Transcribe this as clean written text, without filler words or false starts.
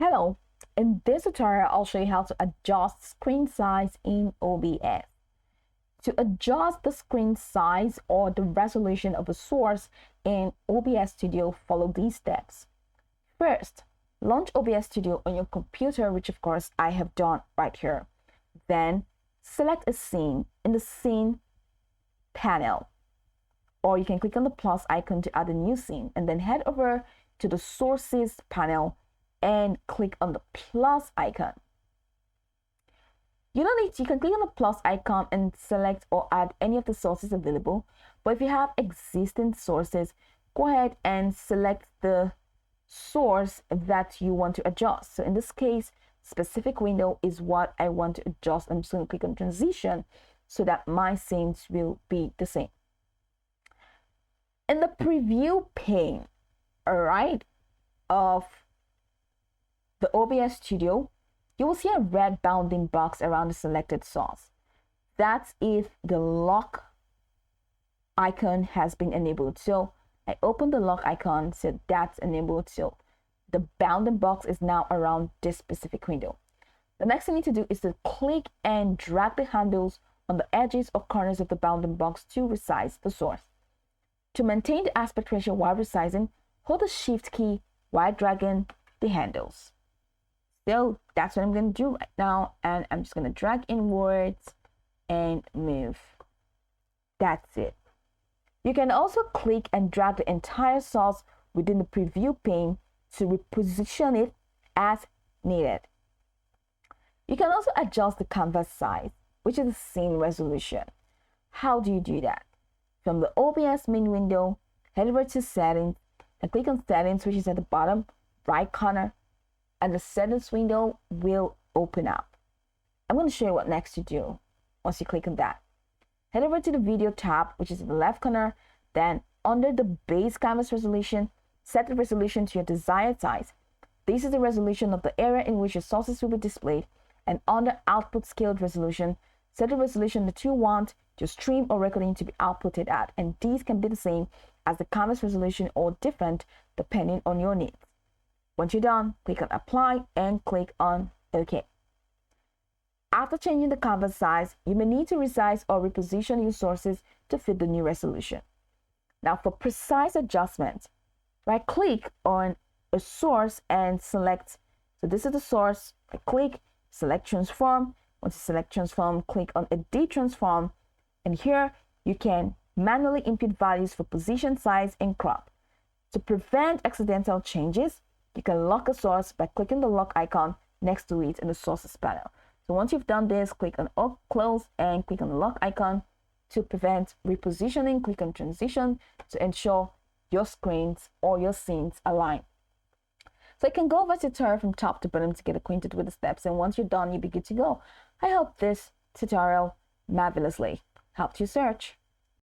Hello, in this tutorial I'll show you how to adjust screen size in OBS. To adjust the screen size or the resolution of a source in OBS Studio, follow these steps. First, launch OBS Studio on your computer, which of course I have done right here. Then select a scene in the scene panel, or you can click on the plus icon to add a new scene and then head over to the sources panel and click on the plus icon. You can click on the plus icon and select or add any of the sources available. But if you have existing sources, go ahead and select the source that you want to adjust. So in this case, specific window is what I want to adjust. I'm just going to click on transition so that my scenes will be the same. In the preview pane, of the OBS Studio, you will see a red bounding box around the selected source. That's if the lock icon has been enabled. So I open the lock icon, so that's enabled. So the bounding box is now around this specific window. The next thing you need to do is to click and drag the handles on the edges or corners of the bounding box to resize the source. To maintain the aspect ratio while resizing, hold the Shift key while dragging the handles. So that's what I'm going to do right now, and I'm just going to drag inwards and move. That's it. You can also click and drag the entire source within the preview pane to reposition it as needed. You can also adjust the canvas size, which is the scene resolution. How do you do that? From the OBS main window, head over to settings and click on settings, which is at the bottom right corner, and the settings window will open up. I'm going to show you what next to do once you click on that. Head over to the video tab, which is in the left corner. Then under the base canvas resolution, set the resolution to your desired size. This is the resolution of the area in which your sources will be displayed. And under output scaled resolution, set the resolution that you want your stream or recording to be outputted at. And these can be the same as the canvas resolution or different depending on your needs. Once you're done, click on apply and click on OK. After changing the canvas size, you may need to resize or reposition your sources to fit the new resolution. Now for precise adjustments, right click on a source and select. So this is the source. Right click, select transform. Once you select transform, click on edit transform. And here you can manually input values for position, size, and crop. To prevent accidental changes, you can lock a source by clicking the lock icon next to it in the sources panel. So once you've done this, click on close and click on the lock icon. To prevent repositioning, click on transition to ensure your screens or your scenes align. So you can go over the tutorial from top to bottom to get acquainted with the steps, and once you're done, you'll be good to go. I hope this tutorial marvelously helped you search.